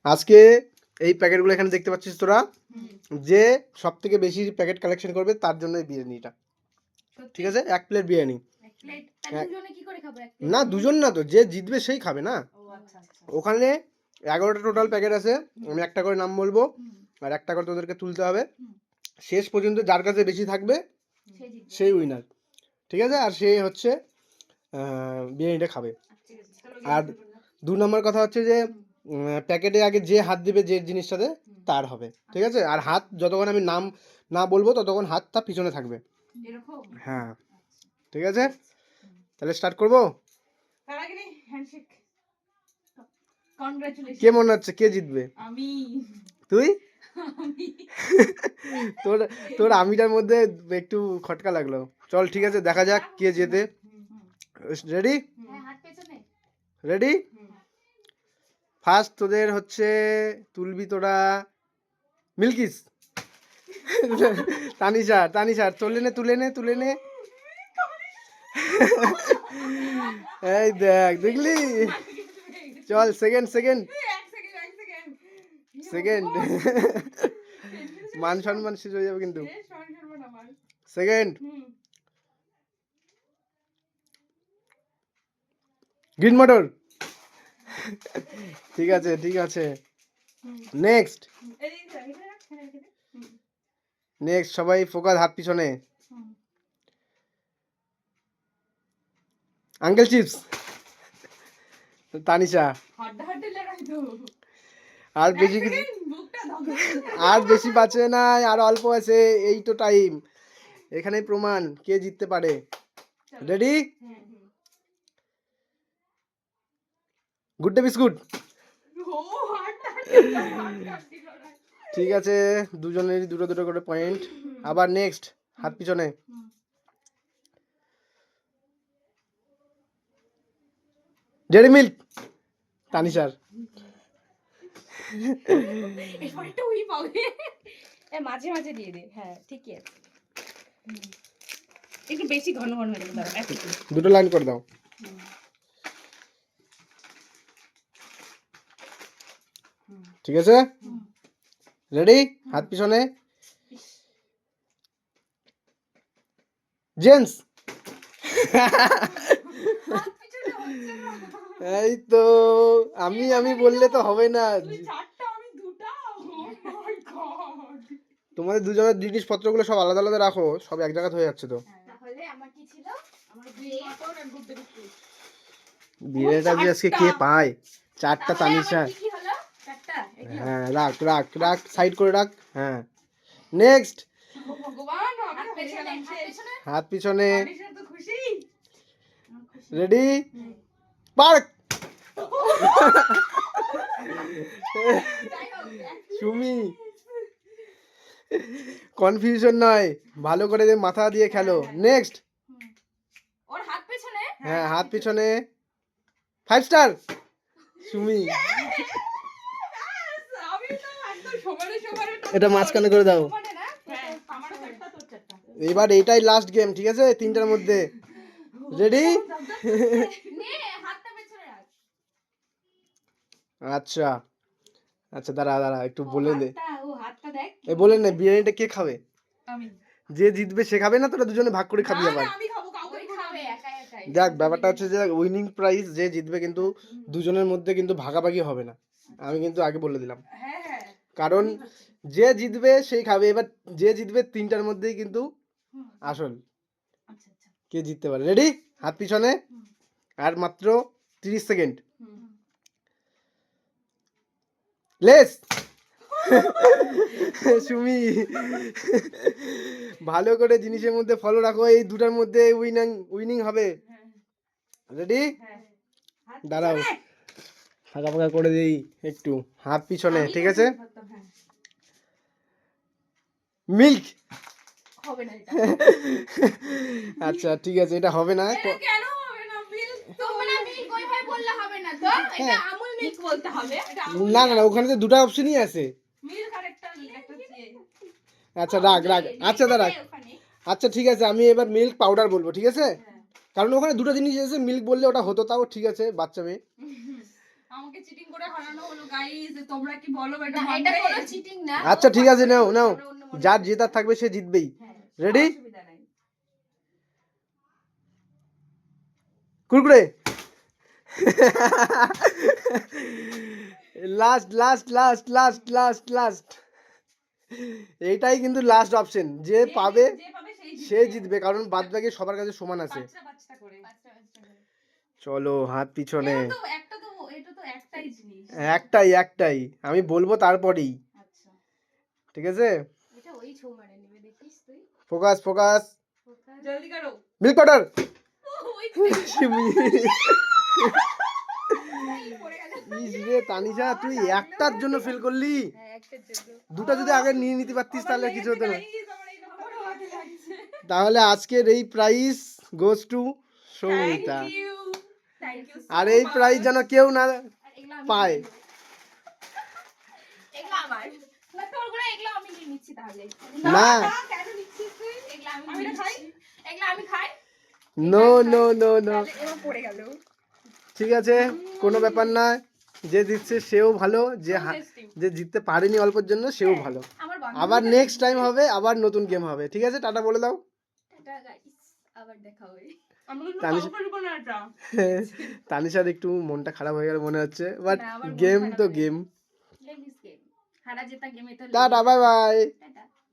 আজকে এই প্যাকেটগুলো এখানে দেখতে পাচ্ছিস তোরা, যে সব থেকে বেশি প্যাকেট কালেকশন করবে তার জন্য এই বিরিয়ানিটা, ঠিক আছে? 1 প্লেট বিরিয়ানি। না, দুজন না তো, যে জিতবে সেই খাবে না। ওখানে 11টা টোটাল প্যাকেট আছে, আমি একটা করে নাম বলবো আর একটা করে তোদেরকে তুলতে হবে। শেষ পর্যন্ত যার কাছে বেশি থাকবে সেই উইনার, ঠিক আছে? আর সে হচ্ছে বিরিয়ানিটা খাবে। আর 2 নম্বর কথা হচ্ছে যে প্যাকেটে আগে যে হাত দিবে যে জিনিসটাতে তার হবে, ঠিক আছে? আর হাত যতক্ষণ আমি নাম না বলবো ততক্ষণ হাতটা পিছনে থাকবে। হ্যাঁ, ঠিক আছে, তাহলে স্টার্ট করবো। কে মনে হচ্ছে কে জিতবে? তুই? তোর তোর আমিটার মধ্যে একটু খটকা লাগলো। চল ঠিক আছে, দেখা যাক কে জেতে। রেডি? রেডি? ফার্স্ট তোদের হচ্ছে তুলবি তোরা মিল্কিস। তানিশার তুলে নে। এই দেখলি? চল সেকেন্ড মান সম্মান শেষ হয়ে যাবে কিন্তু। সেকেন্ড গ্রিন মটর। ঠিক আছে। নেক্সট সবাই ফোকাস, হাত পিছনে। Uncle chips. তানিশা। আর বেশি বাঁচে না, আর অল্প আছে, এই তো টাইম। এখানে প্রমাণ কে জিততে পারে। রেডি? Good day biscuit. ঠিক আছে, দুজনেরই দুটো করে পয়েন্ট। আবার নেক্সট, হাত পিছনে। Dairy Milk. তানিশার। মাঝে মাঝে দিয়ে দে। হ্যাঁ ঠিকই আছে, একটু বেশি ঘন হয়ে গেল। দুটো লাইন করে দাও। ঠিক আছে, রেডি? হাত পিছনে। জেন্টস। এই তো আমি বললে তো হবে না। তোমাদের দুজনের জিনিসপত্রগুলো সব আলাদা আলাদা রাখো, সব এক জায়গায় হয়ে যাচ্ছে তো। বিয়েটা যে আজকে কে পায়? 4টা তানিশা। হ্যাঁ, রাখ সাইড করে রাখ। হ্যাঁ, নেক্সট। হাত পিছনে। রেডি? পার্ক। সুমি, কনফিউশন নয়, ভালো করে মাথা দিয়ে খেলো। নেক্সট। হ্যাঁ, হাত পিছনে। 5 স্টার। সুমি, এটা মাঝখানে করে দাও। এবার এইটাই লাস্ট গেম, ঠিক আছে? 3টার মধ্যে। রেডি? আচ্ছা দাঁড়া একটু বলে দে। বলে নে, বিরিয়ানিটা কে খাবে? যে জিতবে সে খাবে না? তোরা দুজনে ভাগ করে খাবি আবার? দেখ, ব্যাপারটা হচ্ছে যে উইনিং প্রাইজ যে জিতবে কিন্তু দুজনের মধ্যে কিন্তু ভাগাভাগি হবে না, আমি কিন্তু আগে বলে দিলাম। কারণ যে জিতবে সেই খাবে। এবার যে জিতবে 3টার মধ্যেই কিন্তু আসল কে জিততে পারে। রেডি? হাত পিছনে। আর মাত্র 30 সেকেন্ড। লেস। সুমি, ভালো করে জিনিসের মধ্যে ফলো রাখো, এই দুটার মধ্যে উইনিং হবে। রেডি? দাঁড়াও, ফাঁকা ফাঁকা করে দিই একটু। হাত পিছনে, ঠিক আছে? মিল্ক। আচ্ছা ঠিক আছে, এটা হবে না। না, ওখানে তো 2টা অপশনই আছে। আচ্ছা রাখ। আচ্ছা দাঁড়া, আচ্ছা ঠিক আছে, আমি এবার মিল্ক পাউডার বলবো, ঠিক আছে? কারণ ওখানে 2টা জিনিস আছে, মিল্ক বললে ওটা হতো, তাও ঠিক আছে, বাচ্চা মেয়ে। চিটিং করে হারানো হলো গাইস, তোমরা কি বলো এটা না, এটা মানবে? কোনো চিটিং না। আচ্ছা ঠিক আছে, নাও নাও, আমরা অন্য মনে যার করি। জেতার থাকবে সে জিতবেই। হ্যাঁ, রেডি? অসুবিধা নাই। Kurkure. Last last last last last last, এইটাই কিন্তু লাস্ট অপশন, যে পাবে যে পাবে সে জিতবে, কারণ বাদ বাকি সবার কাছে সমান আছে। বাচ্চা করে। পাঁচটা করে। চলো হাত পিছনে। এটা তো এটা তো একটাই জিনিস। একটাই একটাই, আমি বলবো তারপরেই, আচ্ছা, ঠিক আছে? এটা ওই ছৌ মারে নেবে, দেখিস তুই। Focus focus. ফোকাস। জলদি করো। Milk powder. ওই পড়ে গেল। ইস রে তানিশা, তুই একটার জন্য ফেল করলি। হ্যাঁ, একটার জন্য। দুটা যদি আগে নিয়ে নিতে পারতিস তাহলে কিছু হতো না। Guys, আমার এই নম্বরও হাতে লাগছে। তাহলে আজকের এই prize goes to Soumita. Thank you. Thank you so আর এই much. প্রাইজ যেন কেউ না আর এগুলো আমি পায়। নিয়ে নেবো। এগুলো আমার। না, তোরগুলো এগুলো আমি নিয়ে নিচ্ছি তাহলে। না, কেন নিচ্ছিস তুই? এগুলো আমি আমি নিয়ে এটা খাই? নিচ্ছি। এগুলো আমি খাই। নো নো নো নো, তাহলে এবার পড়ে গেল। ঠিক আছে কোনো ব্যাপার না, যে জিতছে সেও ভালো, যে Interesting. যে জিততে পারেনি অল্পের জন্য সেও ভালো। আমার আবার নেক্সট টাইম হবে, আবার নতুন গেম হবে, ঠিক আছে? টাটা বলে দাও। টাটা গাইস, আবার দেখা হবে। আমি কিন্তু তানিশ- খাবো পারবো না এটা। তানিশার একটু মনটা খারাপ হয়ে গেল মনে হচ্ছে, বাট না, আমার মন গেম খারাপ তো নেই। গেম। Game is game. হারা জেতা গেমে তো টাটা বাই বাই।